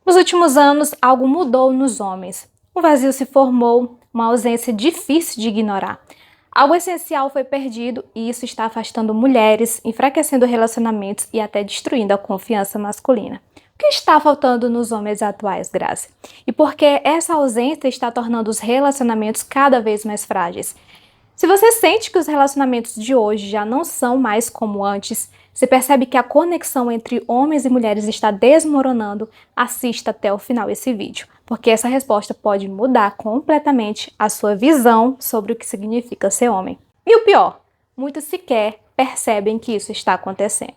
Nos últimos anos, algo mudou nos homens. Um vazio se formou, uma ausência difícil de ignorar. Algo essencial foi perdido e isso está afastando mulheres, enfraquecendo relacionamentos e até destruindo a confiança masculina. O que está faltando nos homens atuais, Grazi? E por que essa ausência está tornando os relacionamentos cada vez mais frágeis? Se você sente que os relacionamentos de hoje já não são mais como antes, se percebe que a conexão entre homens e mulheres está desmoronando, assista até o final esse vídeo, porque essa resposta pode mudar completamente a sua visão sobre o que significa ser homem. E o pior, muitos sequer percebem que isso está acontecendo.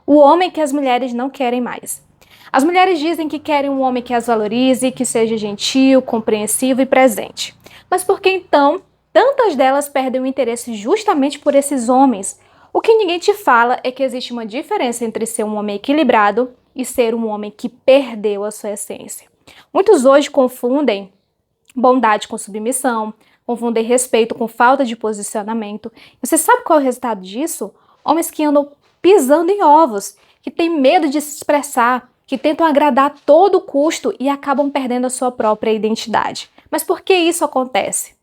O homem que as mulheres não querem mais. As mulheres dizem que querem um homem que as valorize, que seja gentil, compreensivo e presente. Mas por que então tantas delas perdem o interesse justamente por esses homens? O que ninguém te fala é que existe uma diferença entre ser um homem equilibrado e ser um homem que perdeu a sua essência. Muitos hoje confundem bondade com submissão, confundem respeito com falta de posicionamento. Você sabe qual é o resultado disso? Homens que andam pisando em ovos, que têm medo de se expressar, que tentam agradar a todo custo e acabam perdendo a sua própria identidade. Mas por que isso acontece?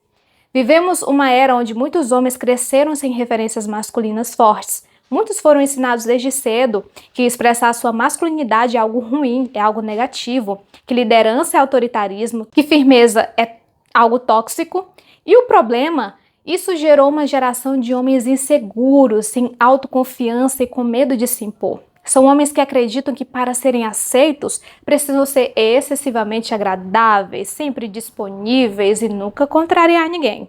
Vivemos uma era onde muitos homens cresceram sem referências masculinas fortes. Muitos foram ensinados desde cedo que expressar sua masculinidade é algo ruim, é algo negativo, que liderança é autoritarismo, que firmeza é algo tóxico. E o problema, isso gerou uma geração de homens inseguros, sem autoconfiança e com medo de se impor. São homens que acreditam que para serem aceitos precisam ser excessivamente agradáveis, sempre disponíveis e nunca contrariar ninguém.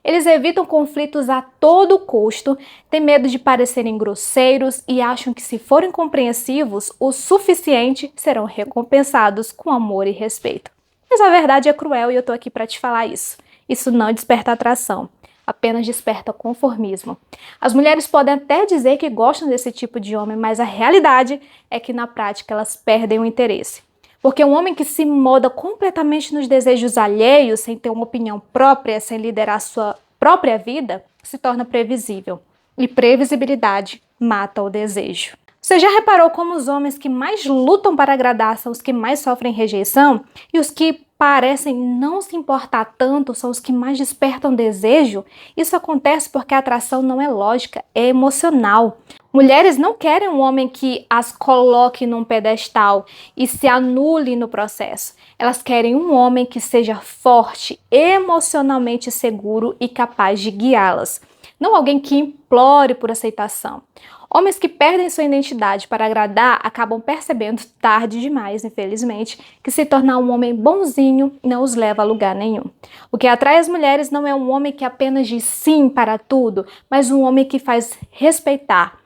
Eles evitam conflitos a todo custo, têm medo de parecerem grosseiros e acham que se forem compreensivos o suficiente serão recompensados com amor e respeito. Mas a verdade é cruel e eu tô aqui para te falar isso. Isso não desperta atração. Apenas desperta conformismo. As mulheres podem até dizer que gostam desse tipo de homem, mas a realidade é que na prática elas perdem o interesse. Porque um homem que se molda completamente nos desejos alheios, sem ter uma opinião própria, sem liderar sua própria vida, se torna previsível. E previsibilidade mata o desejo. Você já reparou como os homens que mais lutam para agradar são os que mais sofrem rejeição? E os que parecem não se importar tanto são os que mais despertam desejo? Isso acontece porque a atração não é lógica, é emocional. Mulheres não querem um homem que as coloque num pedestal e se anule no processo. Elas querem um homem que seja forte, emocionalmente seguro e capaz de guiá-las. Não alguém que implore por aceitação. Homens que perdem sua identidade para agradar acabam percebendo tarde demais, infelizmente, que se tornar um homem bonzinho não os leva a lugar nenhum. O que atrai as mulheres não é um homem que apenas diz sim para tudo, mas um homem que faz respeitar,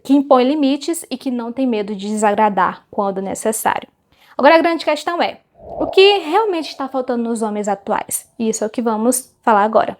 que impõe limites e que não tem medo de desagradar quando necessário. Agora a grande questão é, o que realmente está faltando nos homens atuais? E isso é o que vamos falar agora.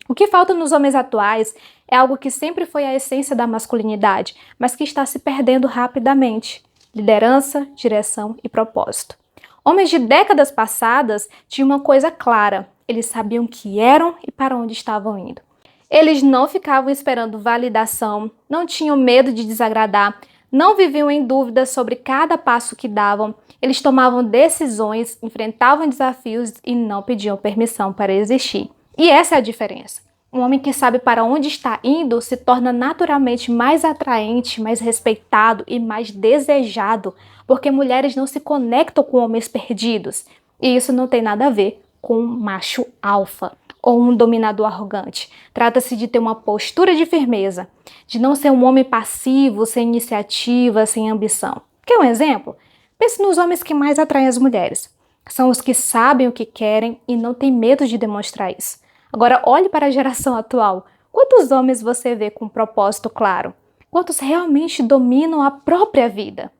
O que falta nos homens atuais é algo que sempre foi a essência da masculinidade, mas que está se perdendo rapidamente: liderança, direção e propósito. Homens de décadas passadas tinham uma coisa clara: eles sabiam que eram e para onde estavam indo. Eles não ficavam esperando validação, não tinham medo de desagradar, não viviam em dúvidas sobre cada passo que davam, eles tomavam decisões, enfrentavam desafios e não pediam permissão para existir. E essa é a diferença. Um homem que sabe para onde está indo se torna naturalmente mais atraente, mais respeitado e mais desejado, porque mulheres não se conectam com homens perdidos. E isso não tem nada a ver com um macho alfa ou um dominador arrogante. Trata-se de ter uma postura de firmeza, de não ser um homem passivo, sem iniciativa, sem ambição. Quer um exemplo? Pense nos homens que mais atraem as mulheres. São os que sabem o que querem e não têm medo de demonstrar isso. Agora olhe para a geração atual. Quantos homens você vê com um propósito claro? Quantos realmente dominam a própria vida?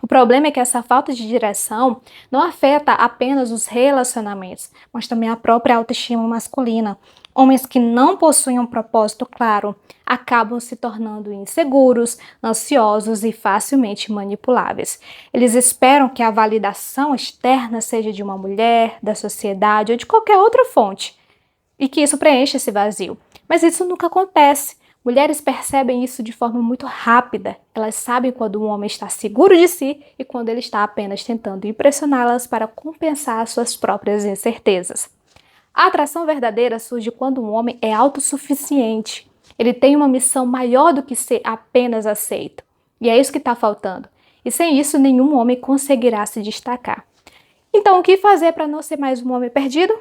O problema é que essa falta de direção não afeta apenas os relacionamentos, mas também a própria autoestima masculina. Homens que não possuem um propósito claro acabam se tornando inseguros, ansiosos e facilmente manipuláveis. Eles esperam que a validação externa seja de uma mulher, da sociedade ou de qualquer outra fonte, e que isso preencha esse vazio. Mas isso nunca acontece, Mulheres percebem isso de forma muito rápida. Elas sabem quando um homem está seguro de si e quando ele está apenas tentando impressioná-las para compensar suas próprias incertezas. A atração verdadeira surge quando um homem é autossuficiente. Ele tem uma missão maior do que ser apenas aceito. E é isso que está faltando. E sem isso, nenhum homem conseguirá se destacar. Então, o que fazer para não ser mais um homem perdido?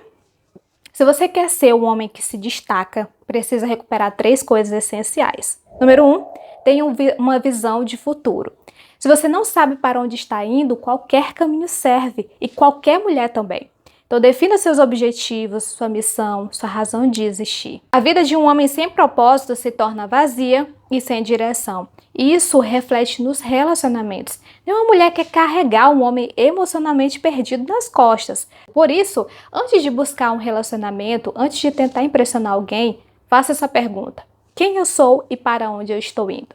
Se você quer ser um homem que se destaca, precisa recuperar 3 coisas essenciais. Número 1, tenha uma visão de futuro. Se você não sabe para onde está indo, qualquer caminho serve, e qualquer mulher também. Então defina seus objetivos, sua missão, sua razão de existir. A vida de um homem sem propósito se torna vazia e sem direção. E isso reflete nos relacionamentos. Nenhuma mulher quer carregar um homem emocionalmente perdido nas costas. Por isso, antes de buscar um relacionamento, antes de tentar impressionar alguém, faça essa pergunta: quem eu sou e para onde eu estou indo?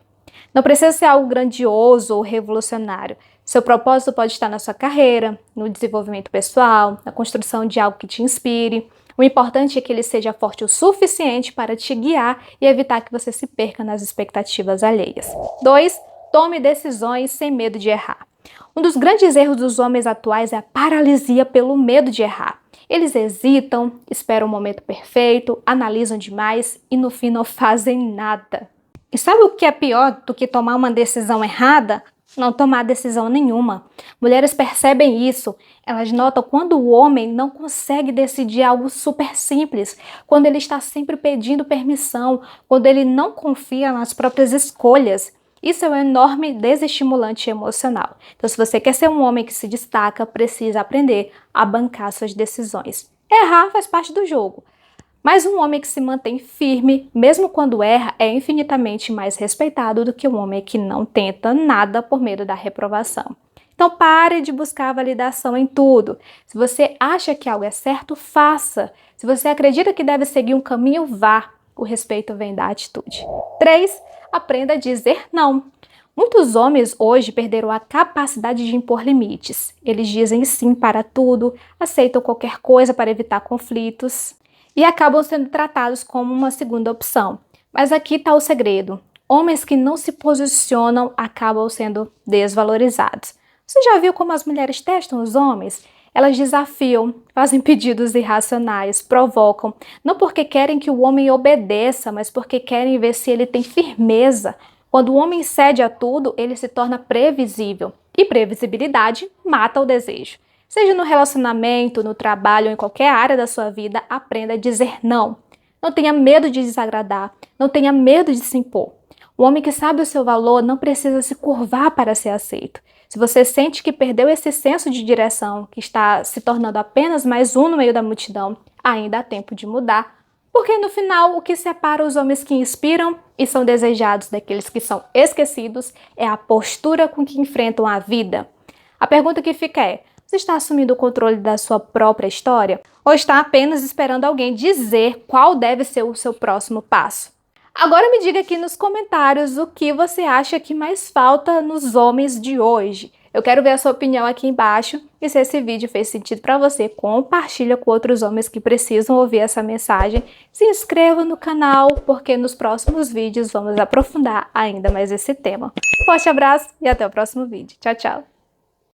Não precisa ser algo grandioso ou revolucionário. Seu propósito pode estar na sua carreira, no desenvolvimento pessoal, na construção de algo que te inspire. O importante é que ele seja forte o suficiente para te guiar e evitar que você se perca nas expectativas alheias. 2. Tome decisões sem medo de errar. Um dos grandes erros dos homens atuais é a paralisia pelo medo de errar. Eles hesitam, esperam o momento perfeito, analisam demais e no fim não fazem nada. E sabe o que é pior do que tomar uma decisão errada? Não tomar decisão nenhuma. Mulheres percebem isso. Elas notam quando o homem não consegue decidir algo super simples, quando ele está sempre pedindo permissão, quando ele não confia nas próprias escolhas. Isso é um enorme desestimulante emocional. Então, se você quer ser um homem que se destaca, precisa aprender a bancar suas decisões. Errar faz parte do jogo. Mas um homem que se mantém firme, mesmo quando erra, é infinitamente mais respeitado do que um homem que não tenta nada por medo da reprovação. Então pare de buscar validação em tudo. Se você acha que algo é certo, faça. Se você acredita que deve seguir um caminho, vá. O respeito vem da atitude. 3. Aprenda a dizer não. Muitos homens hoje perderam a capacidade de impor limites. Eles dizem sim para tudo, aceitam qualquer coisa para evitar conflitos e acabam sendo tratados como uma segunda opção. Mas aqui está o segredo. Homens que não se posicionam acabam sendo desvalorizados. Você já viu como as mulheres testam os homens? Elas desafiam, fazem pedidos irracionais, provocam, não porque querem que o homem obedeça, mas porque querem ver se ele tem firmeza. Quando o homem cede a tudo, ele se torna previsível. E previsibilidade mata o desejo. Seja no relacionamento, no trabalho ou em qualquer área da sua vida, aprenda a dizer não. Não tenha medo de desagradar, não tenha medo de se impor. O homem que sabe o seu valor não precisa se curvar para ser aceito. Se você sente que perdeu esse senso de direção, que está se tornando apenas mais um no meio da multidão, ainda há tempo de mudar. Porque no final, o que separa os homens que inspiram e são desejados daqueles que são esquecidos é a postura com que enfrentam a vida. A pergunta que fica é: você está assumindo o controle da sua própria história? Ou está apenas esperando alguém dizer qual deve ser o seu próximo passo? Agora me diga aqui nos comentários o que você acha que mais falta nos homens de hoje. Eu quero ver a sua opinião aqui embaixo. E se esse vídeo fez sentido para você, compartilha com outros homens que precisam ouvir essa mensagem. Se inscreva no canal, porque nos próximos vídeos vamos aprofundar ainda mais esse tema. Forte abraço e até o próximo vídeo. Tchau, tchau!